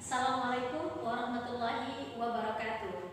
Assalamualaikum warahmatullahi wabarakatuh.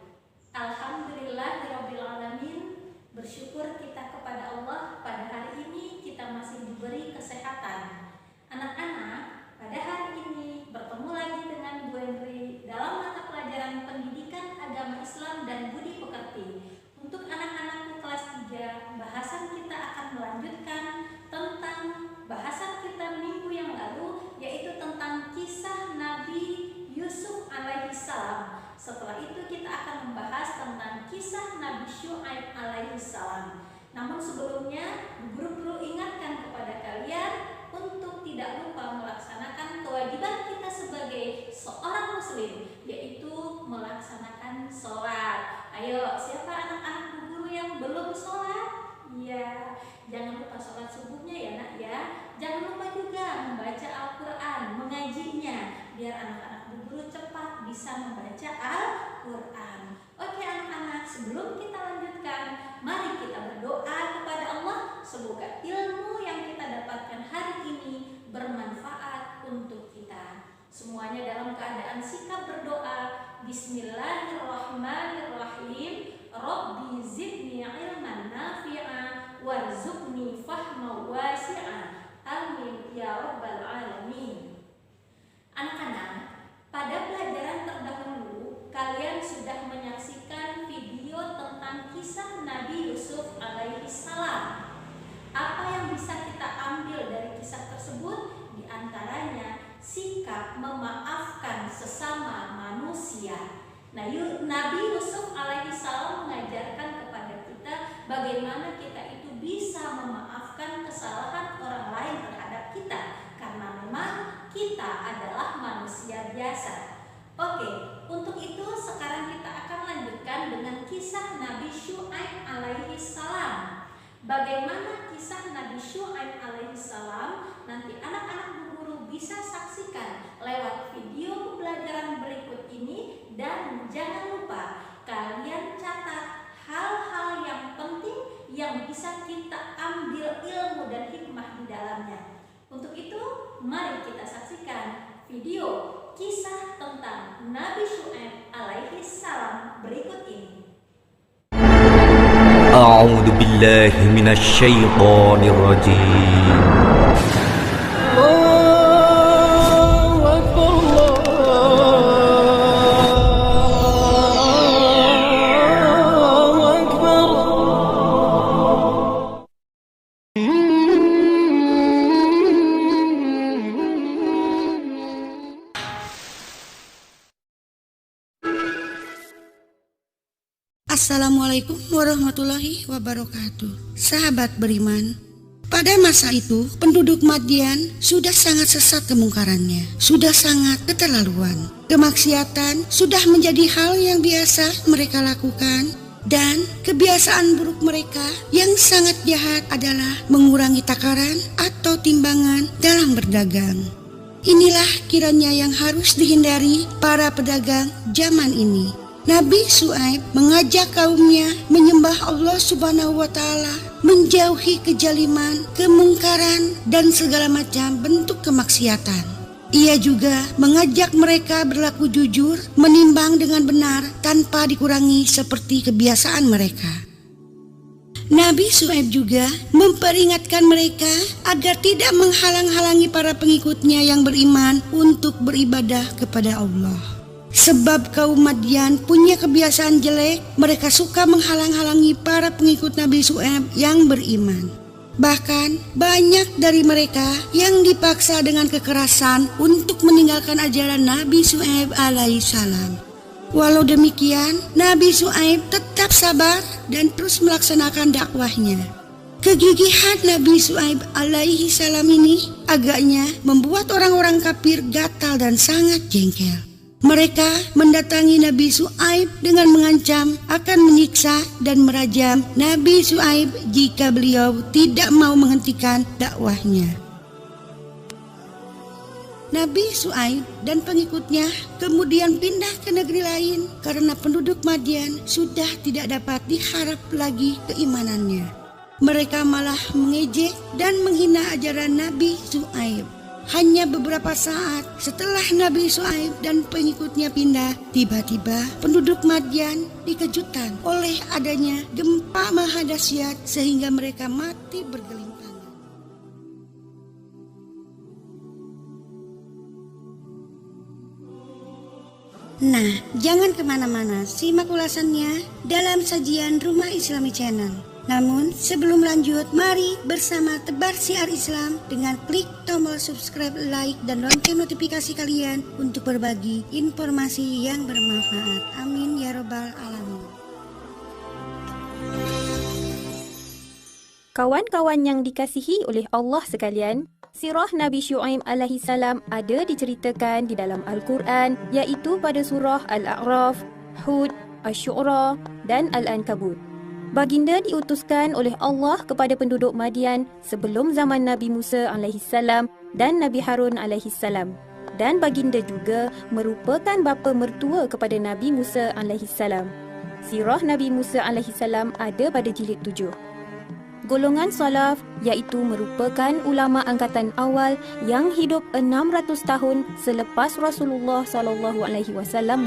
Alhamdulillahirabbil alamin. Bersyukur kita kepada Allah pada hari ini kita masih diberi kesehatan. Anak-anak, pada hari ini bertemu lagi dengan Bu Henry dalam mata pelajaran Pendidikan Agama Islam dan Budi Pekerti. Untuk anak-anakku kelas 3, bahasan kita akan melanjutkan tentang bahasan kita minggu yang lalu, yaitu tentang kisah Nabi Yusuf alaihissalam. Setelah itu kita akan membahas tentang kisah Nabi Syuaib alaihissalam. Namun sebelumnya, guru-guru ingatkan kepada kalian untuk tidak lupa melaksanakan kewajiban kita sebagai seorang muslim, yaitu melaksanakan sholat. Ayo, siapa anak-anak guru yang belum sholat? Iya, jangan lupa sholat subuhnya ya nak ya. Jangan lupa juga membaca Al-Quran, mengajinya, biar anak-anak guru cepat bisa membaca Al-Quran. Oke anak-anak, sebelum kita lanjutkan, mari kita berdoa kepada Allah. Semoga ilmu yang kita dapatkan hari ini bermanfaat untuk kita. Semuanya dalam keadaan sikap berdoa. Bismillahirrahmanirrahim. Rabbi zidni ilman nafi'a warzuqni fahma wasi'a. Amin ya rabbal alamin. Anak-anak, pada pelajaran terdahulu kalian sudah menyaksikan video tentang kisah Nabi Yusuf alaihissalam. Apa yang bisa kita ambil dari kisah tersebut? Di antaranya sikap memaafkan sesama manusia. Nah, Nabi Yusuf alaihissalam mengajarkan kepada kita bagaimana kita itu bisa memaafkan kesalahan orang lain terhadap kita, karena memang kita adalah manusia biasa. Oke, untuk itu sekarang kita akan lanjutkan dengan kisah Nabi Syuaib alaihissalam. Bagaimana kisah Nabi Syuaib alaihissalam? Nanti anak-anak guru bisa saksikan lewat video pembelajaran berikut ini. Dan jangan lupa kalian catat hal-hal yang penting yang bisa kita ambil ilmu dan hikmah di dalamnya. Untuk itu, mari kita saksikan video kisah tentang Nabi Syuaib alaihissalam berikut ini. A'udzu billahi minasy syaithanir rajim. Assalamualaikum warahmatullahi wabarakatuh. Sahabat beriman, pada masa itu penduduk Madian sudah sangat sesat kemungkarannya, sudah sangat keterlaluan. Kemaksiatan sudah menjadi hal yang biasa mereka lakukan, dan kebiasaan buruk mereka yang sangat jahat adalah mengurangi takaran atau timbangan dalam berdagang. Inilah kiranya yang harus dihindari para pedagang zaman ini. Nabi Syuaib mengajak kaumnya menyembah Allah Subhanahu wa Ta'ala, menjauhi kejaliman, kemungkaran, dan segala macam bentuk kemaksiatan. Ia juga mengajak mereka berlaku jujur, menimbang dengan benar tanpa dikurangi seperti kebiasaan mereka. Nabi Syuaib juga memperingatkan mereka agar tidak menghalang-halangi para pengikutnya yang beriman untuk beribadah kepada Allah. Sebab kaum Madian punya kebiasaan jelek, mereka suka menghalang-halangi para pengikut Nabi Syuaib yang beriman. Bahkan banyak dari mereka yang dipaksa dengan kekerasan untuk meninggalkan ajaran Nabi Syuaib alaihissalam. Walau demikian, Nabi Syuaib tetap sabar dan terus melaksanakan dakwahnya. Kegigihan Nabi Syuaib alaihissalam ini agaknya membuat orang-orang kafir gatal dan sangat jengkel. Mereka mendatangi Nabi Syuaib dengan mengancam akan menyiksa dan merajam Nabi Syuaib jika beliau tidak mau menghentikan dakwahnya. Nabi Syuaib dan pengikutnya kemudian pindah ke negeri lain karena penduduk Madian sudah tidak dapat diharap lagi keimanannya. Mereka malah mengejek dan menghina ajaran Nabi Syuaib. Hanya beberapa saat setelah Nabi Syuaib dan pengikutnya pindah, tiba-tiba penduduk Madian dikejutkan oleh adanya gempa maha dahsyat sehingga mereka mati bergelimpangan. Nah, jangan kemana-mana, simak ulasannya dalam sajian Rumah Islami Channel. Namun, sebelum lanjut, mari bersama tebar siar Islam dengan klik tombol subscribe, like, dan lonceng notifikasi kalian untuk berbagi informasi yang bermanfaat. Amin ya robbal alamin. Kawan-kawan yang dikasihi oleh Allah sekalian, sirah Nabi Syuaib alaihi salam ada diceritakan di dalam Al-Quran, iaitu pada surah Al-A'raf, Hud, Asy-Syu'ara dan Al-Ankabut. Baginda diutuskan oleh Allah kepada penduduk Madian sebelum zaman Nabi Musa alaihi salam dan Nabi Harun alaihi salam. Dan baginda juga merupakan bapa mertua kepada Nabi Musa alaihi salam. Sirah Nabi Musa alaihi salam ada pada jilid 7. Golongan salaf iaitu merupakan ulama angkatan awal yang hidup 600 tahun selepas Rasulullah SAW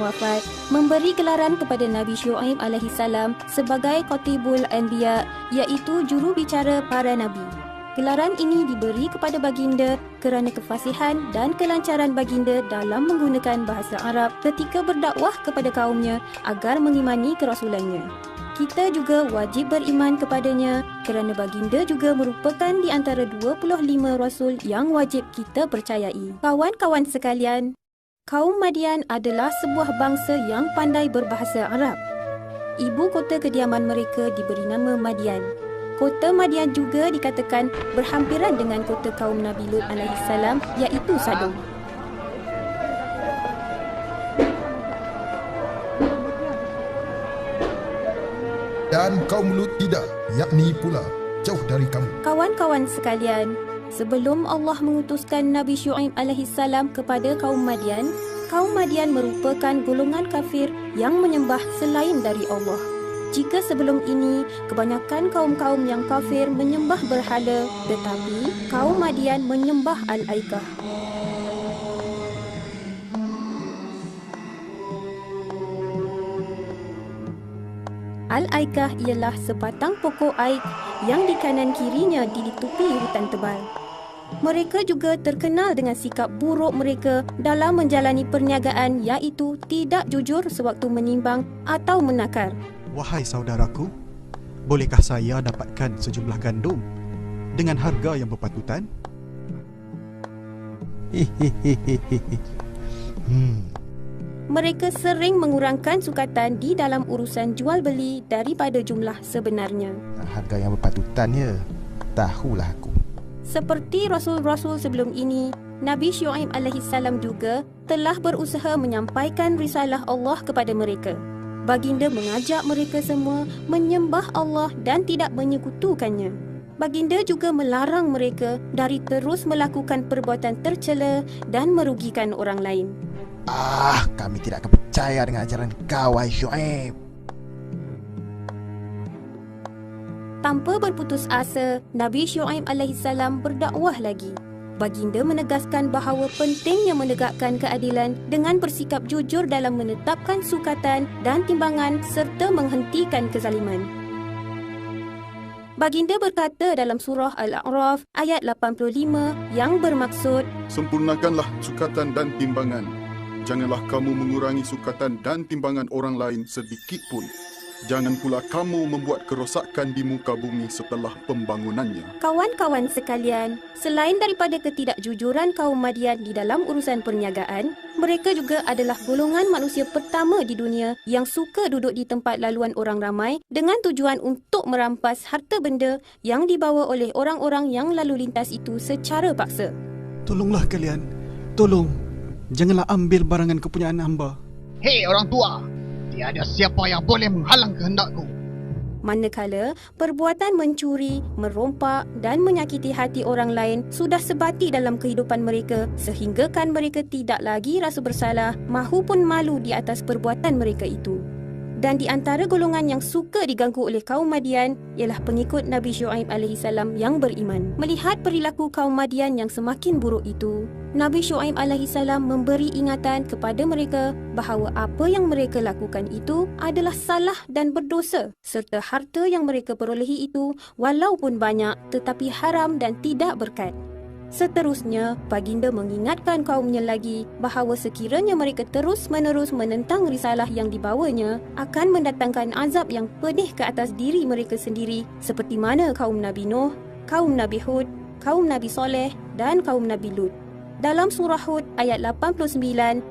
wafat, memberi gelaran kepada Nabi Syuaib alaihi salam sebagai Qatibul Anbiya, iaitu juru bicara para nabi. Gelaran ini diberi kepada baginda kerana kefasihan dan kelancaran baginda dalam menggunakan bahasa Arab ketika berdakwah kepada kaumnya agar mengimani kerasulannya. Kita juga wajib beriman kepadanya kerana baginda juga merupakan di antara 25 rasul yang wajib kita percayai. Kawan-kawan sekalian, kaum Madian adalah sebuah bangsa yang pandai berbahasa Arab. Ibu kota kediaman mereka diberi nama Madian. Kota Madian juga dikatakan berhampiran dengan kota kaum Nabi Lut alaihi salam, iaitu Sodom. Dan kaum Lut tidak, yakni pula jauh dari kamu. Kawan-kawan sekalian, sebelum Allah mengutuskan Nabi Syuaib alaihi salam kepada kaum Madian merupakan golongan kafir yang menyembah selain dari Allah. Jika sebelum ini, kebanyakan kaum-kaum yang kafir menyembah berhala, tetapi kaum Madian menyembah Al-Aikah. Al-Aikah ialah sebatang pokok aik yang di kanan kirinya ditutupi hutan tebal. Mereka juga terkenal dengan sikap buruk mereka dalam menjalani perniagaan, iaitu tidak jujur sewaktu menimbang atau menakar. Wahai saudaraku, bolehkah saya dapatkan sejumlah gandum dengan harga yang berpatutan? Mereka sering mengurangkan sukatan di dalam urusan jual beli daripada jumlah sebenarnya. Harga yang berpatutan ya, tahulah aku. Seperti rasul-rasul sebelum ini, Nabi Syuaib alaihi salam juga telah berusaha menyampaikan risalah Allah kepada mereka. Baginda mengajak mereka semua menyembah Allah dan tidak menyekutukannya. Baginda juga melarang mereka dari terus melakukan perbuatan tercela dan merugikan orang lain. Kami tidak akan percaya dengan ajaran kau, wahai Syuaib. Tanpa berputus asa, Nabi Syuaib alaihi salam berdakwah lagi. Baginda menegaskan bahawa pentingnya menegakkan keadilan dengan bersikap jujur dalam menetapkan sukatan dan timbangan serta menghentikan kezaliman. Baginda berkata dalam surah Al-A'raf ayat 85 yang bermaksud, sempurnakanlah sukatan dan timbangan. Janganlah kamu mengurangi sukatan dan timbangan orang lain sedikit pun. Jangan pula kamu membuat kerosakan di muka bumi setelah pembangunannya. Kawan-kawan sekalian, selain daripada ketidakjujuran kaum Madian di dalam urusan perniagaan, mereka juga adalah golongan manusia pertama di dunia yang suka duduk di tempat laluan orang ramai dengan tujuan untuk merampas harta benda yang dibawa oleh orang-orang yang lalu lintas itu secara paksa. Tolonglah kalian, tolong. Janganlah ambil barangan kepunyaan hamba. Hei orang tua, tiada siapa yang boleh menghalang kehendakku. Manakala perbuatan mencuri, merompak dan menyakiti hati orang lain sudah sebati dalam kehidupan mereka sehinggakan mereka tidak lagi rasa bersalah mahupun malu di atas perbuatan mereka itu. Dan di antara golongan yang suka diganggu oleh kaum Madian ialah pengikut Nabi Syuaib alaihi salam yang beriman. Melihat perilaku kaum Madian yang semakin buruk itu, Nabi Syuaib alaihissalam memberi ingatan kepada mereka bahawa apa yang mereka lakukan itu adalah salah dan berdosa, serta harta yang mereka perolehi itu walaupun banyak tetapi haram dan tidak berkat. Seterusnya, baginda mengingatkan kaumnya lagi bahawa sekiranya mereka terus-menerus menentang risalah yang dibawanya akan mendatangkan azab yang pedih ke atas diri mereka sendiri seperti mana kaum Nabi Nuh, kaum Nabi Hud, kaum Nabi Soleh dan kaum Nabi Lut. Dalam surah Hud ayat 89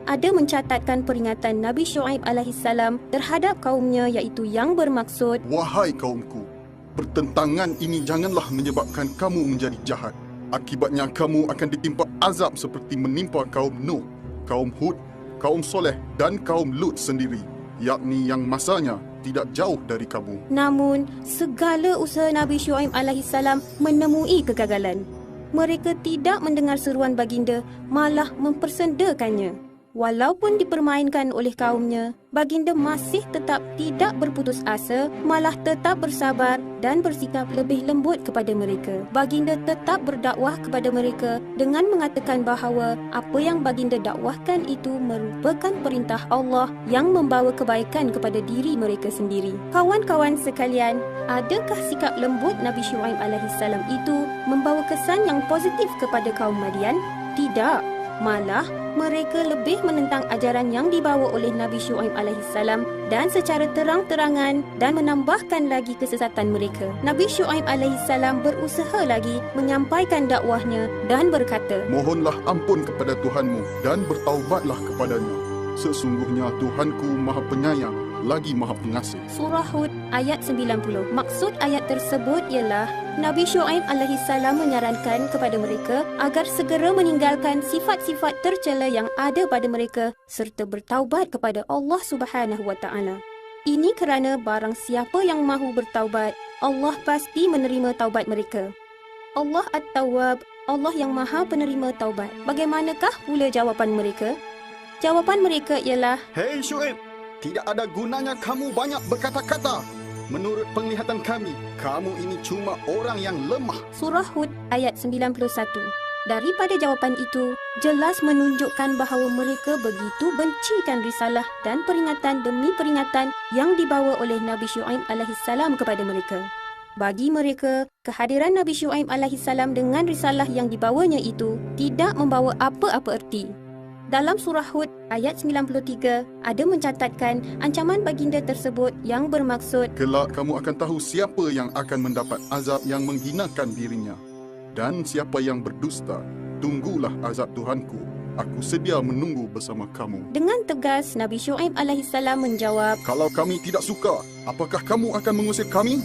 ada mencatatkan peringatan Nabi Syuaib alaihissalam terhadap kaumnya iaitu yang bermaksud, Wahai kaumku, pertentangan ini janganlah menyebabkan kamu menjadi jahat. Akibatnya kamu akan ditimpa azab seperti menimpa kaum Nuh, kaum Hud, kaum Soleh dan kaum Lut sendiri, yakni yang masanya tidak jauh dari kamu. Namun, segala usaha Nabi Syuaib alaihissalam menemui kegagalan. Mereka tidak mendengar seruan baginda, malah mempersendakannya. Walaupun dipermainkan oleh kaumnya, baginda masih tetap tidak berputus asa, malah tetap bersabar dan bersikap lebih lembut kepada mereka. Baginda tetap berdakwah kepada mereka dengan mengatakan bahawa apa yang baginda dakwahkan itu merupakan perintah Allah yang membawa kebaikan kepada diri mereka sendiri. Kawan-kawan sekalian, adakah sikap lembut Nabi Syuaib alaihissalam itu membawa kesan yang positif kepada kaum Madian? Tidak. Malah, mereka lebih menentang ajaran yang dibawa oleh Nabi Syuaib alaihissalam dan secara terang-terangan dan menambahkan lagi kesesatan mereka. Nabi Syuaib alaihissalam berusaha lagi menyampaikan dakwahnya dan berkata, Mohonlah ampun kepada Tuhanmu dan bertaubatlah kepadanya. Sesungguhnya Tuhanku Maha Penyayang lagi Maha Pengasih. Surah Hud ayat 90. Maksud ayat tersebut ialah Nabi Syuaib alaihissalam menyarankan kepada mereka agar segera meninggalkan sifat-sifat tercela yang ada pada mereka serta bertaubat kepada Allah Subhanahu wa taala. Ini kerana barang siapa yang mahu bertaubat, Allah pasti menerima taubat mereka. Allah At-Tawwab, Allah yang Maha Penerima Taubat. Bagaimanakah pula jawapan mereka? Jawapan mereka ialah, Hei Syuaib, tidak ada gunanya kamu banyak berkata-kata. Menurut penglihatan kami, kamu ini cuma orang yang lemah. Surah Hud ayat 91. Daripada jawapan itu, jelas menunjukkan bahawa mereka begitu bencikan risalah dan peringatan demi peringatan yang dibawa oleh Nabi Syuaib alaihissalam kepada mereka. Bagi mereka, kehadiran Nabi Syuaib alaihissalam dengan risalah yang dibawanya itu tidak membawa apa-apa erti. Dalam surah Hud ayat 93 ada mencatatkan ancaman baginda tersebut yang bermaksud, Kelak kamu akan tahu siapa yang akan mendapat azab yang menghinakan dirinya. Dan siapa yang berdusta, tunggulah azab Tuhanku. Aku sedia menunggu bersama kamu. Dengan tegas, Nabi Syuaib alaihissalam menjawab, Kalau kami tidak suka, apakah kamu akan mengusir kami?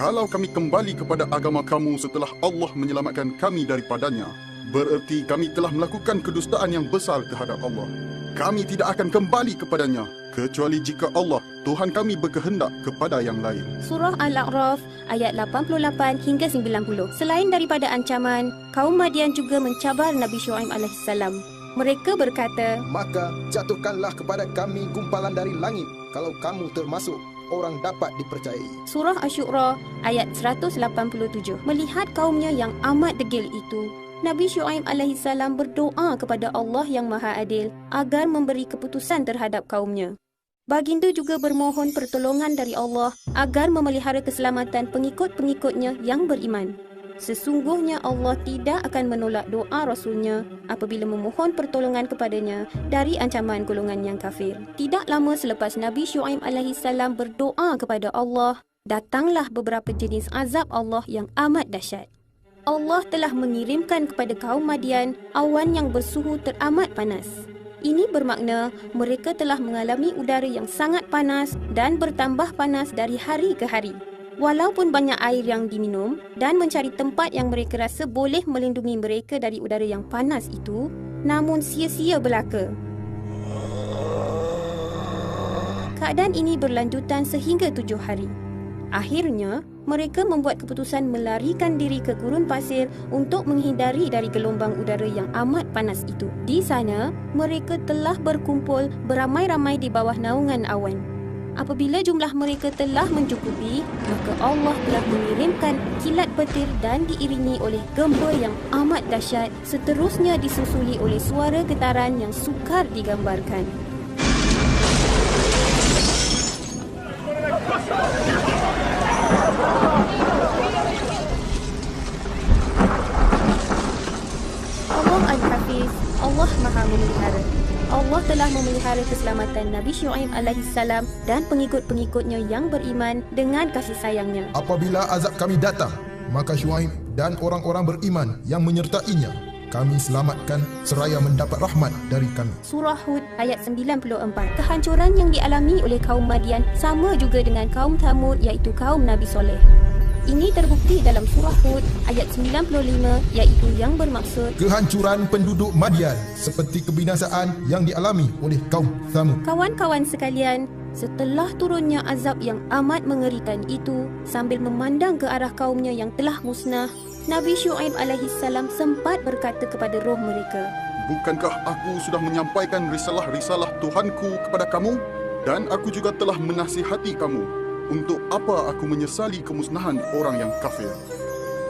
Kalau kami kembali kepada agama kamu setelah Allah menyelamatkan kami daripadanya, bererti kami telah melakukan kedustaan yang besar terhadap Allah. Kami tidak akan kembali kepadanya, kecuali jika Allah, Tuhan kami berkehendak kepada yang lain. Surah Al-A'raf ayat 88 hingga 90. Selain daripada ancaman, kaum Madian juga mencabar Nabi Syuaib alaihissalam. Mereka berkata, Maka jatuhkanlah kepada kami gumpalan dari langit kalau kamu termasuk orang dapat dipercayai. Surah Asy-Syu'ara ayat 187. Melihat kaumnya yang amat degil itu, Nabi Syuaib alaihissalam berdoa kepada Allah yang Maha Adil agar memberi keputusan terhadap kaumnya. Baginda juga bermohon pertolongan dari Allah agar memelihara keselamatan pengikut-pengikutnya yang beriman. Sesungguhnya Allah tidak akan menolak doa Rasulnya apabila memohon pertolongan kepadanya dari ancaman golongan yang kafir. Tidak lama selepas Nabi Syuaib alaihissalam berdoa kepada Allah, datanglah beberapa jenis azab Allah yang amat dahsyat. Allah telah mengirimkan kepada kaum Madian awan yang bersuhu teramat panas. Ini bermakna mereka telah mengalami udara yang sangat panas dan bertambah panas dari hari ke hari. Walaupun banyak air yang diminum dan mencari tempat yang mereka rasa boleh melindungi mereka dari udara yang panas itu, namun sia-sia belaka. Keadaan ini berlanjutan sehingga 7 hari. Akhirnya, mereka membuat keputusan melarikan diri ke gurun pasir untuk menghindari dari gelombang udara yang amat panas itu. Di sana, mereka telah berkumpul beramai-ramai di bawah naungan awan. Apabila jumlah mereka telah mencukupi, maka Allah telah mengirimkan kilat petir dan diiringi oleh gempa yang amat dahsyat, seterusnya disusuli oleh suara getaran yang sukar digambarkan. Allah Al-Hafiz, Allah Maha Memelihara. Allah telah memelihara keselamatan Nabi Syuaib alaihissalam dan pengikut-pengikutnya yang beriman dengan kasih sayangnya. Apabila azab kami datang, maka Syuaib dan orang-orang beriman yang menyertainya kami selamatkan seraya mendapat rahmat dari kami. Surah Hud ayat 94. Kehancuran yang dialami oleh kaum Madian sama juga dengan kaum Thamud, iaitu kaum Nabi Soleh. Ini terbukti dalam surah Hud ayat 95, iaitu yang bermaksud kehancuran penduduk Madian seperti kebinasaan yang dialami oleh kaum Thamud. kawan-kawan sekalian, setelah turunnya azab yang amat mengerikan itu, sambil memandang ke arah kaumnya yang telah musnah, Nabi Syuaib alaihissalam sempat berkata kepada roh mereka, Bukankah aku sudah menyampaikan risalah-risalah Tuhanku kepada kamu? Dan aku juga telah menasihati kamu. Untuk apa aku menyesali kemusnahan orang yang kafir?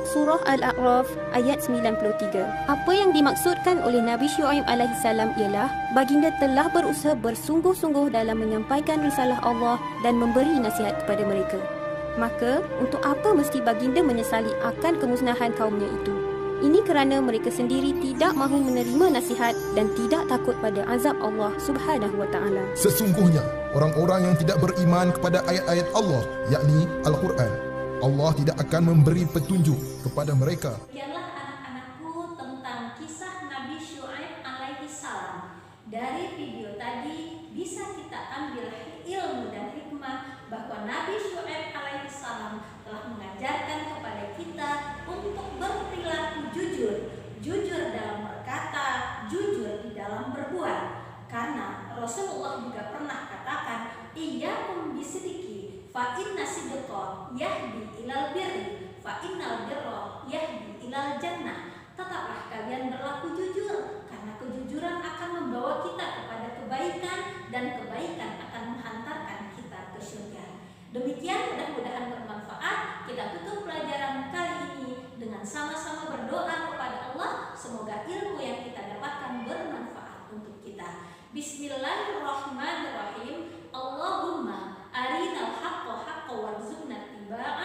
Surah Al-A'raf ayat 93. Apa yang dimaksudkan oleh Nabi Syuaib alaihissalam ialah baginda telah berusaha bersungguh-sungguh dalam menyampaikan risalah Allah dan memberi nasihat kepada mereka. Maka, untuk apa mesti baginda menyesali akan kemusnahan kaumnya itu? Ini kerana mereka sendiri tidak mahu menerima nasihat dan tidak takut pada azab Allah Subhanahu wa taala. Sesungguhnya orang-orang yang tidak beriman kepada ayat-ayat Allah, yakni Al-Quran, Allah tidak akan memberi petunjuk kepada mereka. Demikianlah anak-anakku tentang kisah Nabi Syuaib alaihissalam. Dari video tadi bisa kita ambil ilmu dan hikmah bahwa Nabi Syuaib alaihissalam telah mengajarkan kepada kita untuk berperilaku jujur dalam berkata, jujur di dalam berbuat. Karena Rasulullah juga pernah katakan, iyyakum bisidqi fa inna sidqa yahdi ilal birri fa innal birra yahdi ilal jannah. Tetaplah kalian berlaku jujur, karena kejujuran akan membawa kita kepada kebaikan dan kebaikan akan menghantarkan kita ke surga. Demikian, mudah-mudahan bermanfaat. Kita tutup pelajaran kali ini dengan sama-sama berdoa kepada Allah. Semoga ilmu yang kita dapatkan bermanfaat untuk kita. Bismillahirrahmanirrahim. Allahumma arinal haqqa haqqa warzuqna ittiba'ah